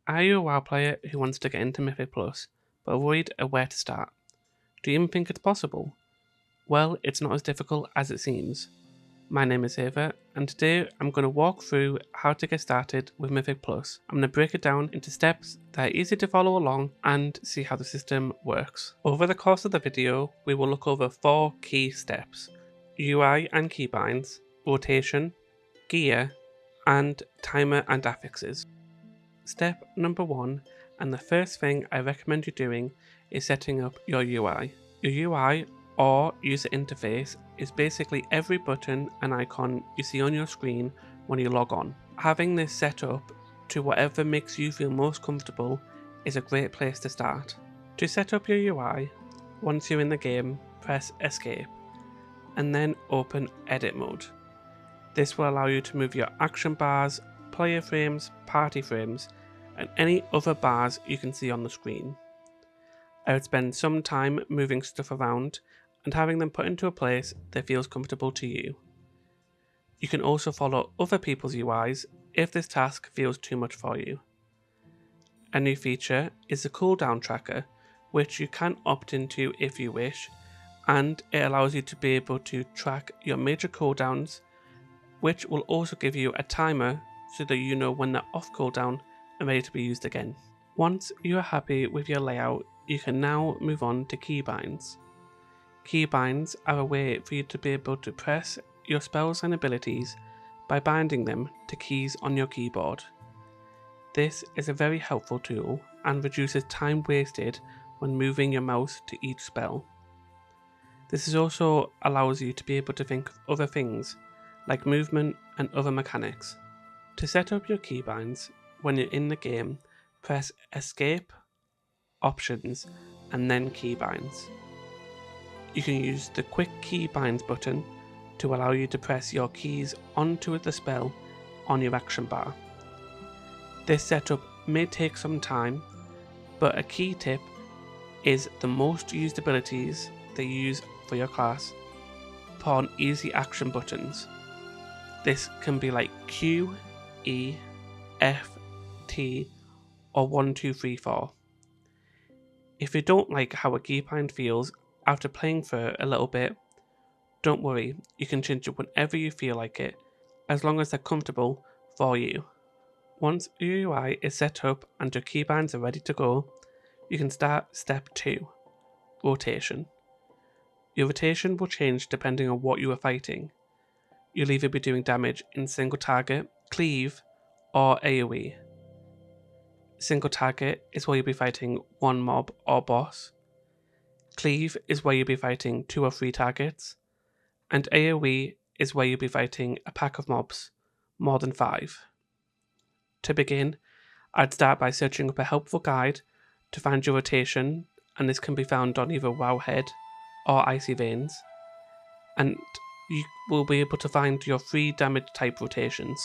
Are you a WoW player who wants to get into Mythic Plus, but worried of where to start? Do you even think it's possible? Well, it's not as difficult as it seems. My name is Ava, and today I'm going to walk through how to get started with Mythic Plus. I'm going to break it down into steps that are easy to follow along and see how the system works. Over the course of the video, we will look over 4 key steps: UI and keybinds, rotation, gear, and timer and affixes. Step number 1, and the first thing I recommend you doing, is setting up your UI. Your UI, or user interface, is basically every button and icon you see on your screen when you log on. Having this set up to whatever makes you feel most comfortable is a great place to start. To set up your UI, once you're in the game, press escape and then open edit mode. This will allow you to move your action bars, player frames, party frames, and any other bars you can see on the screen. I would spend some time moving stuff around and having them put into a place that feels comfortable to you. You can also follow other people's UIs if this task feels too much for you. A new feature is the cooldown tracker, which you can opt into if you wish, and it allows you to be able to track your major cooldowns, which will also give you a timer so that you know when they're off cooldown and ready to be used again. Once you are happy with your layout, you can now move on to keybinds. Keybinds are a way for you to be able to press your spells and abilities by binding them to keys on your keyboard. This is a very helpful tool and reduces time wasted when moving your mouse to each spell. This also allows you to be able to think of other things like movement and other mechanics. To set up your keybinds, when you're in the game, press escape, options, and then keybinds. You can use the quick keybinds button to allow you to press your keys onto the spell on your action bar. This setup may take some time, but a key tip is the most used abilities that you use for your class put on easy action buttons. This can be like Q, E, F, T, or 1, 2, 3, 4. If you don't like how a keybind feels after playing for a little bit, don't worry, you can change it whenever you feel like it, as long as they're comfortable for you. Once your UI is set up and your keybinds are ready to go, you can start step 2, rotation. Your rotation will change depending on what you are fighting. You'll either be doing damage in single target, cleave, or AoE. Single target is where you'll be fighting one mob or boss. Cleave is where you'll be fighting 2 or 3 targets. And AoE is where you'll be fighting a pack of mobs, more than 5. To begin, I'd start by searching up a helpful guide to find your rotation, and this can be found on either Wowhead or Icy Veins. And you will be able to find your 3 damage type rotations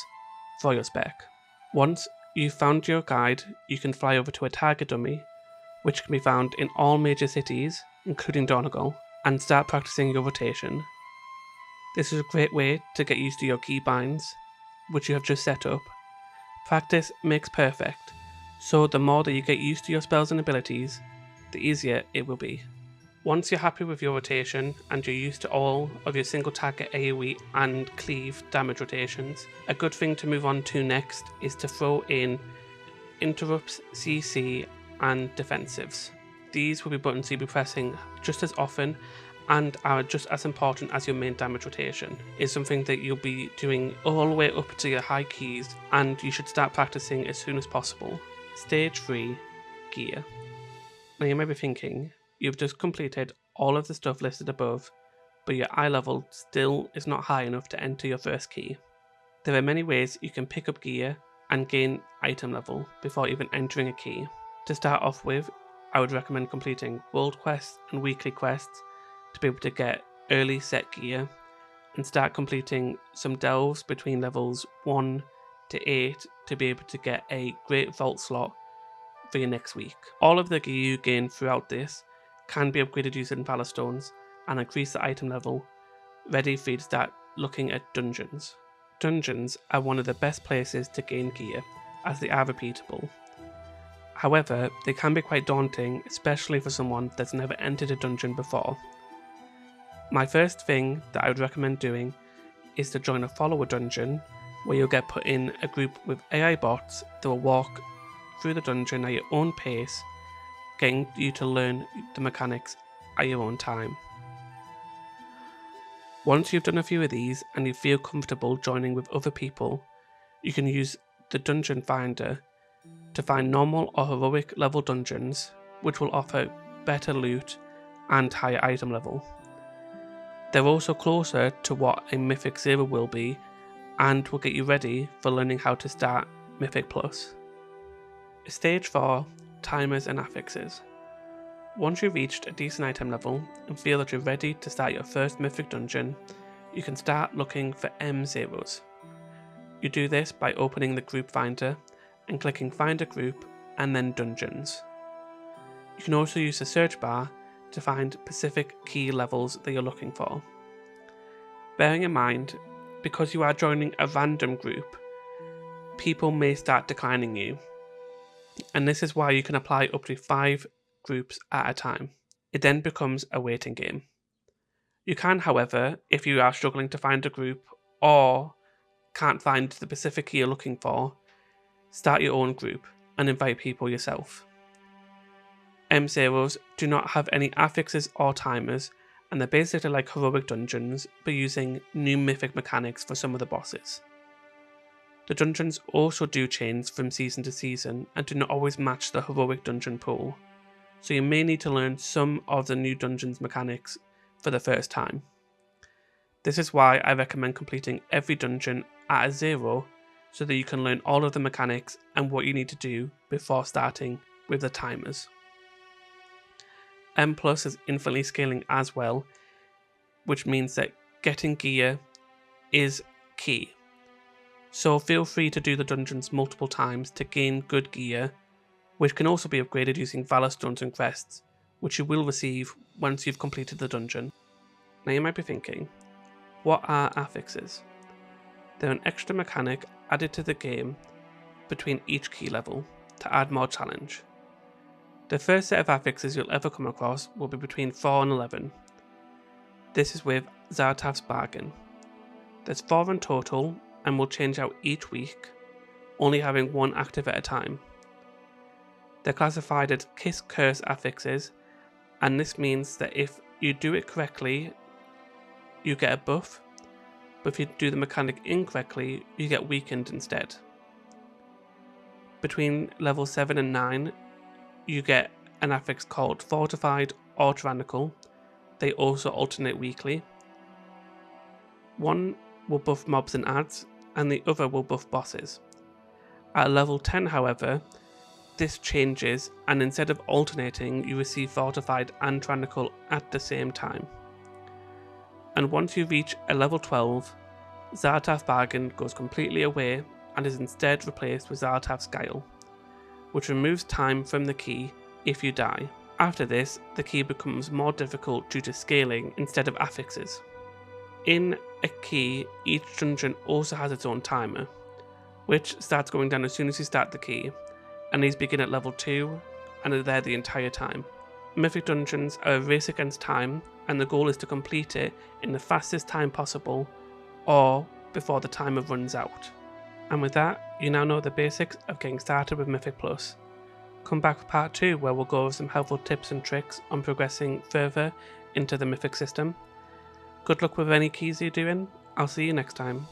for your spec. Once you've found your guide, you can fly over to a target dummy, which can be found in all major cities, including Donegal, and start practicing your rotation. This is a great way to get used to your keybinds, which you have just set up. Practice makes perfect, so the more that you get used to your spells and abilities, the easier it will be. Once you're happy with your rotation and you're used to all of your single target AoE and cleave damage rotations, a good thing to move on to next is to throw in interrupts, CC, and defensives. These will be buttons you'll be pressing just as often and are just as important as your main damage rotation. It's something that you'll be doing all the way up to your high keys, and you should start practicing as soon as possible. Stage 3, gear. Now you might be thinking, you've just completed all of the stuff listed above, but your eye level still is not high enough to enter your first key. There are many ways you can pick up gear and gain item level before even entering a key. To start off with, I would recommend completing world quests and weekly quests to be able to get early set gear, and start completing some delves between levels 1 to 8 to be able to get a great vault slot for your next week. All of the gear you gain throughout this can be upgraded using Valor Stones and increase the item level, ready for you to start looking at dungeons. Dungeons are one of the best places to gain gear, as they are repeatable. However, they can be quite daunting, especially for someone that's never entered a dungeon before. My first thing that I would recommend doing is to join a follower dungeon, where you'll get put in a group with AI bots that will walk through the dungeon at your own pace, getting you to learn the mechanics at your own time. Once you've done a few of these and you feel comfortable joining with other people, you can use the dungeon finder to find normal or heroic level dungeons, which will offer better loot and higher item level. They're also closer to what a Mythic 0 will be, and will get you ready for learning how to start Mythic Plus. Stage 4, Timers and Affixes. Once you've reached a decent item level and feel that you're ready to start your first Mythic dungeon, you can start looking for M0s. You do this by opening the group finder and clicking Find a Group and then Dungeons. You can also use the search bar to find specific key levels that you're looking for. Bearing in mind, because you are joining a random group, people may start declining you, and this is why you can apply up to 5 groups at a time. It then becomes a waiting game. You can, however, if you are struggling to find a group or can't find the specific key you're looking for, start your own group and invite people yourself. M0s do not have any affixes or timers, and they're basically like heroic dungeons, but using new mythic mechanics for some of the bosses. The dungeons also do change from season to season and do not always match the heroic dungeon pool, so you may need to learn some of the new dungeons mechanics for the first time. This is why I recommend completing every dungeon at a 0, so that you can learn all of the mechanics and what you need to do before starting with the timers. M Plus is infinitely scaling as well, which means that getting gear is key. So feel free to do the dungeons multiple times to gain good gear, which can also be upgraded using Valor Stones and Crests, which you will receive once you've completed the dungeon. Now you might be thinking, what are affixes? They're an extra mechanic added to the game between each key level to add more challenge. The first set of affixes you'll ever come across will be between 4 and 11. This is with Zartav's Bargain. There's 4 in total and will change out each week, only having 1 active at a time. They're classified as Kiss Curse affixes, and this means that if you do it correctly, you get a buff, but if you do the mechanic incorrectly, you get weakened instead. Between level 7 and 9, you get an affix called Fortified or Tyrannical. They also alternate weekly. One will buff mobs and adds, and the other will buff bosses. At level 10, however, this changes, and instead of alternating, you receive Fortified and Tyrannical at the same time. And once you reach a level 12, Zartav's Bargain goes completely away and is instead replaced with Zartav's Guile, which removes time from the key if you die. After this, the key becomes more difficult due to scaling instead of affixes. In a key, each dungeon also has its own timer, which starts going down as soon as you start the key, and these begin at level 2 and are there the entire time. Mythic dungeons are a race against time, and the goal is to complete it in the fastest time possible, or before the timer runs out. And with that, you now know the basics of getting started with Mythic Plus. Come back for part 2, where we'll go over some helpful tips and tricks on progressing further into the Mythic system. Good luck with any keys you're doing. I'll see you next time.